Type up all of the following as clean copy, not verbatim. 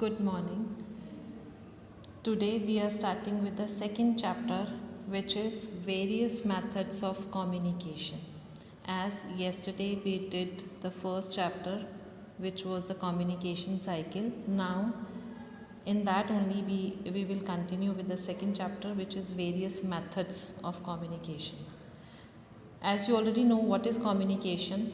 Good morning. Today we are starting with the second chapter, which is various methods of communication. As yesterday we did the first chapter, which was the communication cycle. Now in that only we will continue with the second chapter, which is various methods of communication. As you already know what is communication,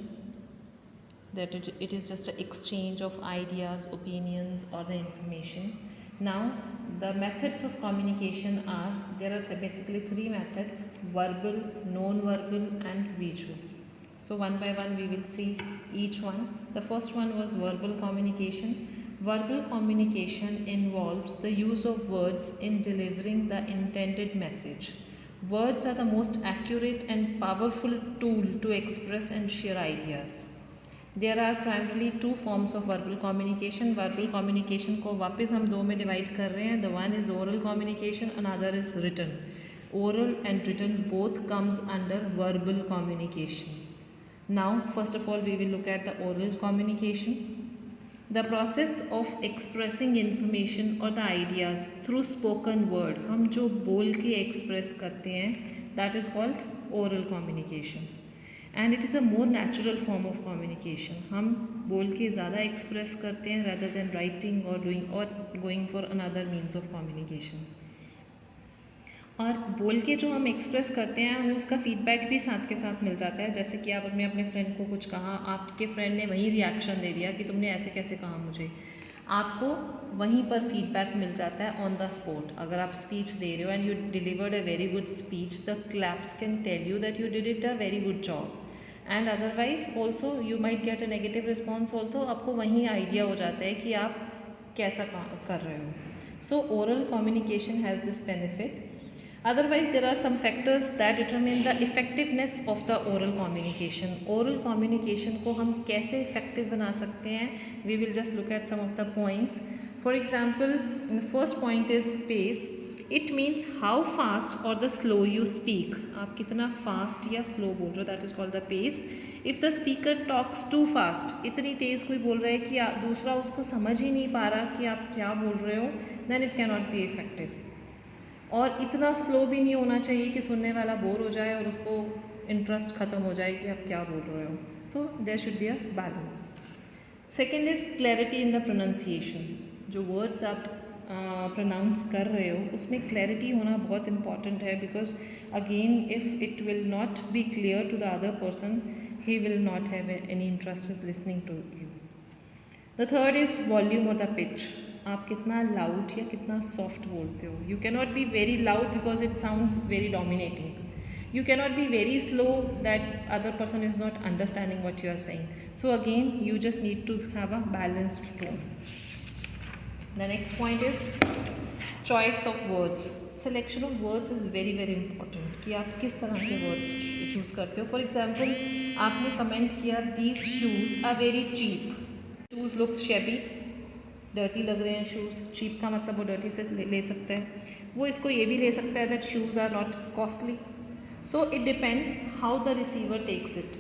that it is just an exchange of ideas, opinions or the information. Now the methods of communication are, there are basically three methods: verbal, non-verbal and visual. So one by one we will see each one. The first one was verbal communication. Verbal communication involves the use of words in delivering the intended message. Words are the most accurate and powerful tool to express and share ideas. There are primarily two forms of verbal communication. Verbal communication को वापस हम दो में divide कर रहे हैं. The one is oral communication, another is written. Oral and written both comes under verbal communication. Now first of all we will look at the oral communication. The process of expressing information और the ideas through spoken word. हम जो बोल के express करते हैं, that is called oral communication. And it is a more natural form of communication. हम बोल के ज़्यादा एक्सप्रेस करते हैं rather than राइटिंग और डूइंग और going for another means of communication. और बोल के जो हम एक्सप्रेस करते हैं, हमें उसका फीडबैक भी साथ के साथ मिल जाता है. जैसे कि आपने अपने फ्रेंड को कुछ कहा, आपके फ्रेंड ने वही रिएक्शन दे दिया कि तुमने ऐसे कैसे कहा मुझे. आपको वहीं पर फीडबैक मिल जाता है ऑन द स्पॉट. अगर आप स्पीच दे रहे हो and you delivered a very good speech, the claps can tell you that you did it a very good job. And otherwise also you might get a negative response also. आपको वहीं idea हो जाता है कि आप कैसा कर रहे हो. सो oral communication has this benefit. Otherwise, there are some factors that determine the effectiveness of the oral communication. Oral communication को हम कैसे effective बना सकते हैं? We will just look at some of the points. For example, the first point is pace. It means how fast or the slow you speak. आप कितना fast या slow बोल रहे हो, that is called the pace. If the speaker talks too fast, इतनी तेज़ कोई बोल रहा है कि दूसरा उसको समझ ही नहीं पा रहा कि आप क्या बोल रहे हो, then it cannot be effective. और इतना स्लो भी नहीं होना चाहिए कि सुनने वाला बोर हो जाए और उसको इंटरेस्ट ख़त्म हो जाए कि आप क्या बोल रहे हो. So there should be a balance. Second is clarity in the pronunciation. जो वर्ड्स आप प्रोनाउंस कर रहे हो उसमें क्लैरिटी होना बहुत इंपॉर्टेंट है, because again if it will not be clear to the other person, he will not have any interest in listening to you. The third is volume और द पिच. आप कितना लाउड या कितना soft बोलते हो. You cannot be very loud because it sounds very dominating. You cannot be very slow that other person is not understanding what you are saying. So again you just need to have a balanced tone. The next point is choice of words. Selection of words is very very important, कि आप किस तरह के words choose करते हो. For example, आपने comment किया these shoes are very cheap. Shoes looks shabby, dirty लग रहे हैं शूज़. चीप का मतलब वो डर्टी से ले सकता है. वो इसको ये भी ले सकता है that shoes are not costly. So it depends how the receiver takes it.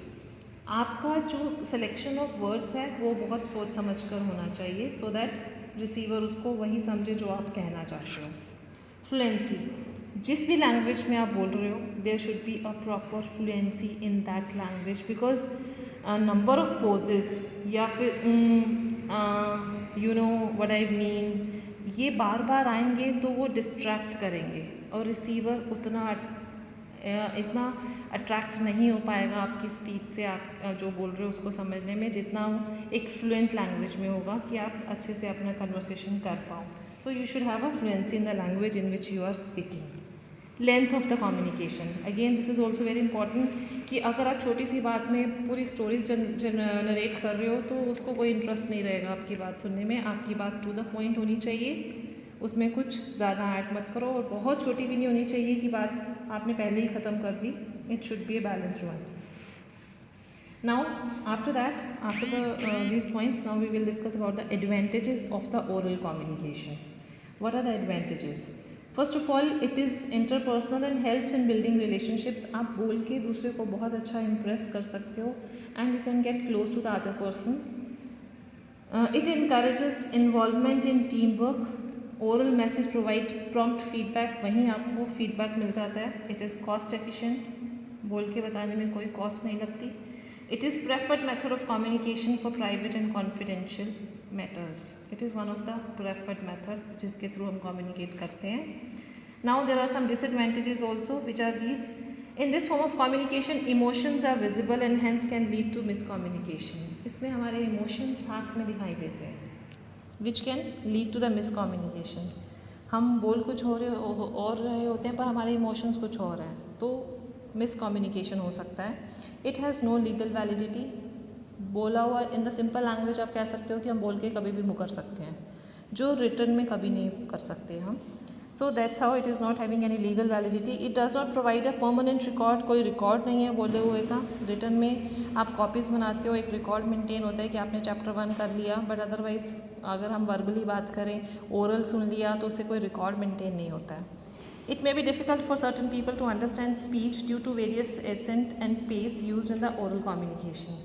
आपका जो सिलेक्शन ऑफ वर्ड्स है वो बहुत सोच समझ कर होना चाहिए, सो दैट रिसीवर उसको वही समझे जो आप कहना चाहते हो. फ्लुएंसी. जिस भी लैंग्वेज में आप बोल रहे हो, there should be a proper fluency in that language, because number of pauses या फिर you know what I mean, ये बार बार आएंगे तो वो डिस्ट्रैक्ट करेंगे और रिसीवर इतना अट्रैक्ट नहीं हो पाएगा आपकी स्पीच से, आप जो बोल रहे हो उसको समझने में, जितना एक फ्लुएंट लैंग्वेज में होगा कि आप अच्छे से अपना कन्वर्सेशन कर पाओ. So you should have a fluency in the language in which you are speaking. Length of the communication. Again this is also very important, कि अगर आप छोटी सी बात में पूरी स्टोरीज नरेट कर रहे हो तो उसको कोई इंटरेस्ट नहीं रहेगा आपकी बात सुनने में. आपकी बात टू द पॉइंट होनी चाहिए, उसमें कुछ ज़्यादा ऐड मत करो, और बहुत छोटी भी नहीं होनी चाहिए कि बात आपने पहले ही ख़त्म कर दी. It should be a balanced one. Now after that, after these points, now we will discuss about the advantages of the oral communication. What are the advantages? First of all, it is interpersonal and helps in building relationships. आप बोल के दूसरे को बहुत अच्छा impress कर सकते हो and you can get close to the other person. It encourages involvement in teamwork. Oral message provide prompt feedback, वहीं आपको feedback मिल जाता है. It is cost efficient, बोल के बताने में कोई cost नहीं लगती. It is preferred method of communication for private and confidential matters. It is one of the preferred method जिसके through हम communicate करते हैं. Now there are some disadvantages also, which are these. In this form of communication, emotions are visible and hence can lead to miscommunication. इसमें हमारे emotions साथ में दिखाई देते हैं, which can lead to the miscommunication. हम बोल कुछ और रहे होते हैं पर हमारे emotions कुछ और हैं, तो miscommunication हो सकता है. It has no legal validity. बोला हुआ in the simple language आप कह सकते हो कि हम बोल के कभी भी मुकर सकते हैं, जो written में कभी नहीं कर सकते हम. So that's how it is not having any legal validity. It does not provide a permanent record. कोई रिकॉर्ड नहीं है बोले हुए का. रिटर्न में आप कॉपीज़ बनाते हो, एक रिकॉर्ड मेंटेन होता है कि आपने चैप्टर 1 कर लिया, बट अदरवाइज अगर हम वर्बली बात करें, ओरल सुन लिया, तो उससे कोई रिकॉर्ड मेंटेन नहीं होता है. It may be difficult for certain people to understand speech due to various accent and pace used in the oral communication.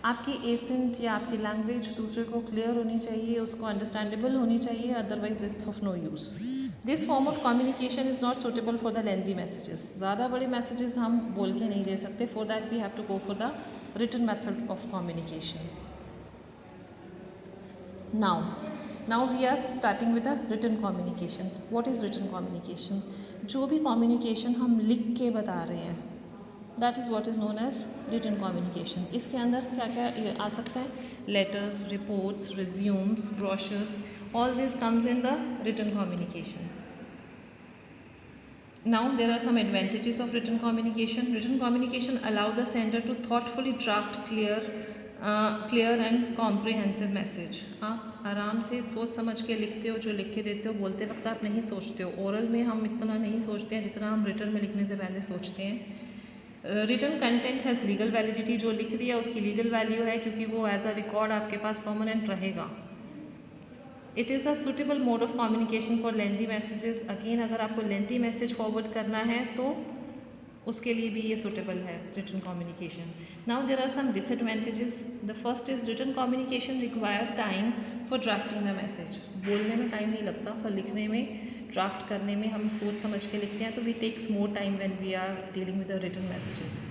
आपकी एसेंट या आपकी लैंग्वेज दूसरे को क्लियर होनी चाहिए, उसको अंडरस्टैंडेबल होनी चाहिए, otherwise it's of no use. This form of communication is not suitable for the lengthy messages. ज़्यादा बड़े मैसेजेस हम बोल के नहीं दे सकते. For that we have to go for the written method of communication. Now we are starting with the written communication. What is written communication? जो भी कम्युनिकेशन हम लिख के बता रहे हैं, that is what is known as written communication. इसके अंदर क्या क्या आ सकता है? Letters, reports, resumes, brochures, all this comes in the written communication. Now there are some advantages of written communication. Written communication allow the sender to thoughtfully draft clear and comprehensive message. आप आराम से सोच समझ के लिखते हो, जो लिख के देते हो, बोलते वक्त आप नहीं सोचते हो. ओरल में हम इतना नहीं सोचते हैं जितना हम रिटन में लिखने से पहले सोचते हैं. Written content has legal validity. जो लिख दिया उसकी लीगल वैल्यू है, क्योंकि वो एज अ रिकॉर्ड आपके पास परमानेंट रहेगा. It is a suitable mode of communication for lengthy messages. Again अगर आपको लेंथी मैसेज फॉरवर्ड करना है तो उसके लिए भी ये सुटेबल है written communication. Now there are some disadvantages. The first is written communication require time for drafting the message. बोलने में टाइम नहीं लगता, पर लिखने में, ड्राफ्ट करने में हम सोच समझ के लिखते हैं, तो we takes more time when we are dealing with the written messages.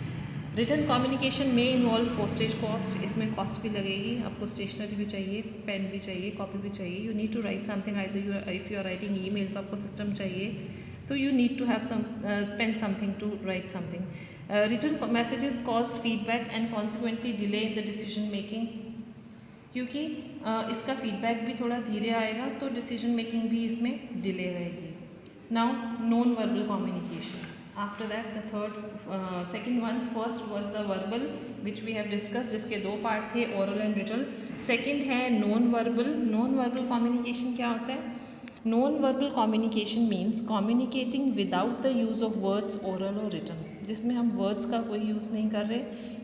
Written communication में इन्वॉल्व पोस्टेज कॉस्ट. इसमें कॉस्ट भी लगेगी. आपको स्टेशनरी भी चाहिए, पेन भी चाहिए, कॉपी भी चाहिए. You need to write something. If you are writing email तो आपको सिस्टम चाहिए, तो you need to have spend something to write something. Written messages cause feedback and consequently delay in the decision making. क्योंकि इसका feedback भी थोड़ा धीरे आएगा, तो डिसीजन मेकिंग भी इसमें डिले रहेगी. Now non verbal communication. After that the second one, first was the verbal which we have discussed, जिसके दो पार्ट थे, oral and written. Second है non verbal. Non verbal communication क्या होता है? Non verbal communication means communicating without the use of words, oral or written. जिसमें हम words का कोई यूज़ नहीं कर रहे.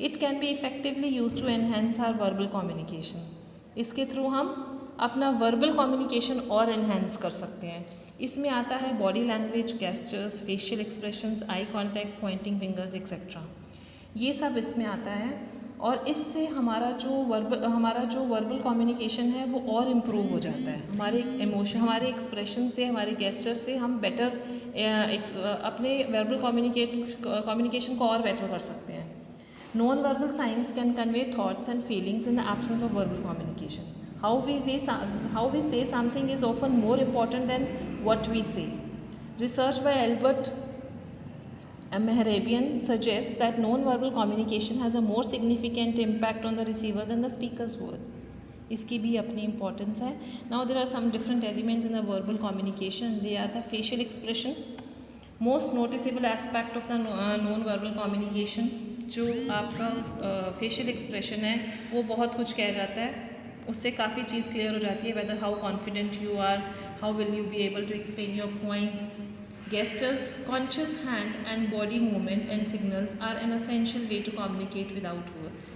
It can be effectively used to enhance our verbal communication. इसके थ्रू हम अपना verbal communication और enhance कर सकते हैं. इसमें आता है body language, gestures, facial expressions, eye contact, Poynting fingers etcetera. ये सब इसमें आता है, और इससे हमारा जो वर्बल कम्युनिकेशन है वो और इम्प्रूव हो जाता है. हमारे इमोशन, हमारे एक्सप्रेशन से, हमारे गेस्चर से हम बेटर अपने वर्बल कम्युनिकेशन को और बेटर कर सकते हैं. Non verbal science can convey thoughts and feelings in the absence of verbal communication. How we say something is often more important than what we say. Research by Albert Mehrabian suggests that non-verbal communication has a more significant impact on the receiver than the speaker's word. इसकी भी अपनी importance है. Now there are some different elements in the verbal communication. They are the facial expression. Most noticeable aspect of the non-verbal communication, जो आपका facial expression है वो बहुत कुछ कह जाता है. उससे काफ़ी चीज़ क्लियर हो जाती है. Whether how confident you are, how will you be able to explain your point. Gestures, conscious hand and body movement and signals are an essential way to communicate without words.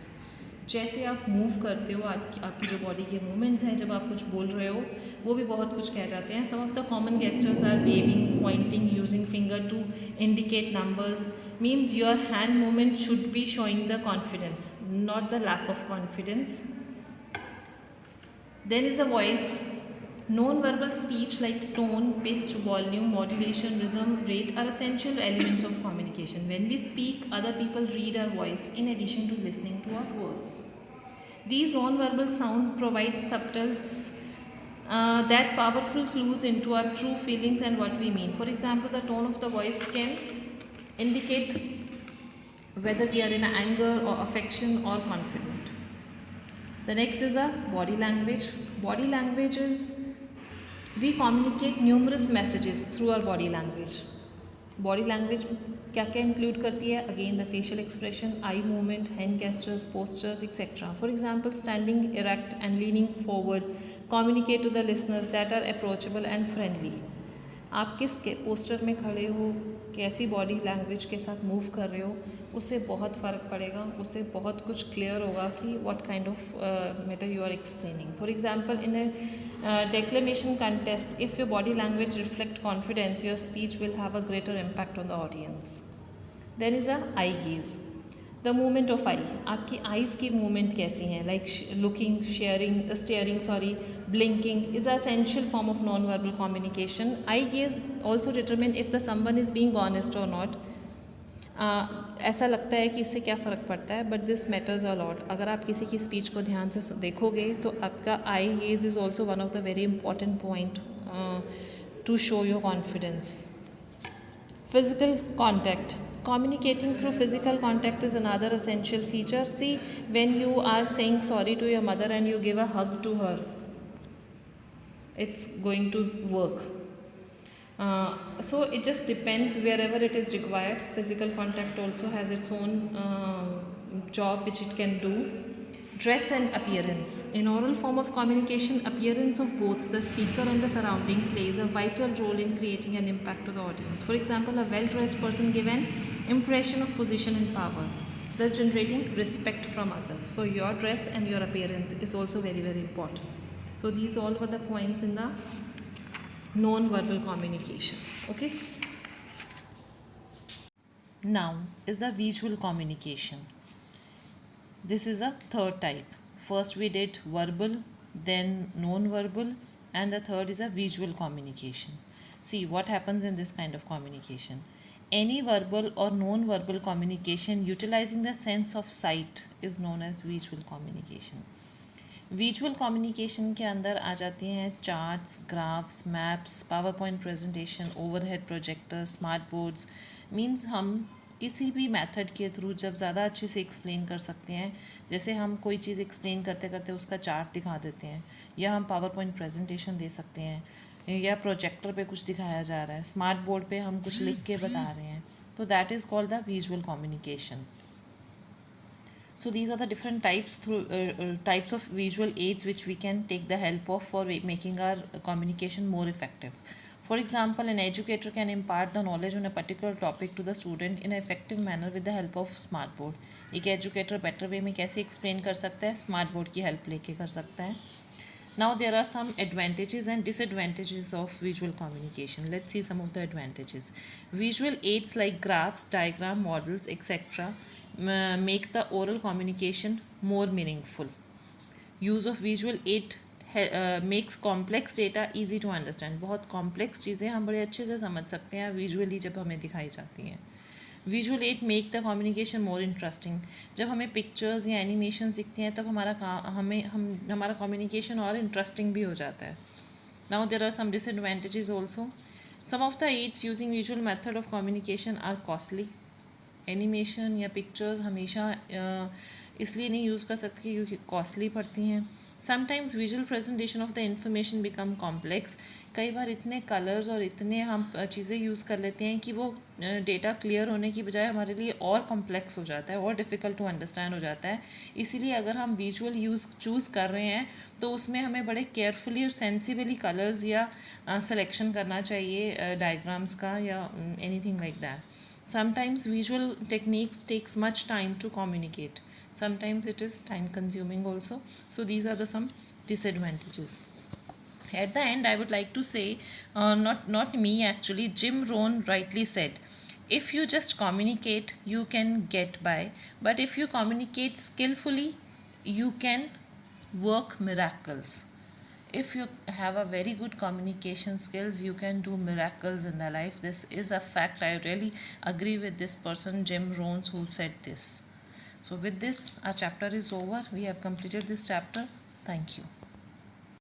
जैसे आप move करते हो, आपकी जो body के movements हैं जब आप कुछ बोल रहे हो, वो भी बहुत कुछ कह जाते हैं. Some of the common gestures are waving, pointing, using finger to indicate numbers. Means your hand movement should be showing the confidence, not the lack of confidence. Then is the voice. Non-verbal speech like tone, pitch, volume, modulation, rhythm, rate are essential elements of communication. When we speak, other people read our voice in addition to listening to our words. These non-verbal sound provide subtle that powerful clues into our true feelings and what we mean. For example, the tone of the voice can indicate whether we are in anger or affection or confident. The next is a body language. Body language is we communicate numerous messages through our body language. Body language क्या क्या include करती है? Again the facial expression, eye movement, hand gestures, postures, etc. For example, standing erect and leaning forward communicate to the listeners that are approachable and friendly. आप किस posture में खड़े हो, कैसी बॉडी लैंग्वेज के साथ मूव कर रहे हो, उससे बहुत फ़र्क पड़ेगा, उससे बहुत कुछ क्लियर होगा कि what kind of matter you are explaining. For example, in a declamation contest, if your body language reflect confidence, your speech will have a greater impact on the audience. Then is a eye gaze. The movement of eye, आपकी eyes की movement कैसी हैं, like looking, staring blinking is essential form of non verbal communication. Eye gaze also determine if the someone is being honest और not. ऐसा लगता है कि इससे क्या फ़र्क पड़ता है, but this matters a lot. अगर आप किसी की स्पीच को ध्यान से देखोगे तो आपका eye gaze is also one of the very important point to show your confidence. Physical contact. Communicating through physical contact is another essential feature. See, when you are saying sorry to your mother and you give a hug to her, it's going to work. So it just depends wherever it is required. Physical contact also has its own job which it can do. Dress and appearance. In oral form of communication, appearance of both the speaker and the surrounding plays a vital role in creating an impact to the audience. For example, a well-dressed person gives an impression of position and power, thus generating respect from others. So your dress and your appearance is also very, very important. So these all were the points in the non-verbal communication. Okay. Now is the visual communication. This is a third type. First we did verbal, then non-verbal, and the third is a visual communication. See what happens in this kind of communication. Any verbal or non-verbal communication utilizing the sense of sight is known as visual communication. Visual communication के अंदर आ जाती हैं charts, graphs, maps, power point presentation, overhead projector, smart boards. Means हम किसी भी method के through जब ज़्यादा अच्छे से एक्सप्लेन कर सकते हैं, जैसे हम कोई चीज़ एक्सप्लेन करते करते उसका चार्ट दिखा देते हैं, या हम पावर पॉइंट प्रेजेंटेशन दे सकते हैं, या प्रोजेक्टर पे कुछ दिखाया जा रहा है, स्मार्ट बोर्ड पे हम कुछ लिख के बता रहे हैं, तो that is called the visual communication. So these are the different types of visual aids which we can take the help of for making our communication more effective. For example, an educator can impart the knowledge on a particular topic to the student in an effective manner with the help of smart board. एक educator better way में कैसे explain कर सकता है, smart board की help लेके कर सकता है. Now there are some advantages and disadvantages of visual communication. Let's see some of the advantages. Visual aids like graphs, diagram, models, etc. make the oral communication more meaningful. Use of visual aid makes complex data easy to understand. बहुत complex चीज़ें हम बड़े अच्छे से समझ सकते हैं visually जब हमें दिखाई जाती हैं. Visual aid make the communication more interesting. जब हमें pictures या animations दिखती हैं तब हमारा communication और interesting भी हो जाता है. Now there are some disadvantages also. Some of the aids using visual method of communication are costly. Animation या पिक्चर्स हमेशा इसलिए नहीं यूज़ कर सकते क्योंकि कॉस्टली पड़ती हैं. Sometimes visual presentation of the information become complex. कई बार इतने कलर्स और इतने हम चीज़ें यूज़ कर लेते हैं कि वो डेटा क्लियर होने की बजाय हमारे लिए और कॉम्प्लेक्स हो जाता है और डिफ़िकल्ट टू अंडरस्टैंड हो जाता है. इसीलिए अगर हम विजुअल चूज़ कर रहे हैं तो उसमें हमें बड़े केयरफुली और सेंसिबली कलर्स या सिलेक्शन करना चाहिए डायग्राम्स का या anything like that. Sometimes visual techniques takes much time to communicate. Sometimes it is time consuming also. So these are the some disadvantages. At the end, I would like to say, not me actually, Jim Rohn rightly said, if you just communicate, you can get by. But if you communicate skillfully, you can work miracles. if you have a very good communication skills, you can do miracles in the life. This is a fact. I really agree with this person, Jim Rohns, who said this. So with this, our chapter is over. We have completed this chapter. Thank you.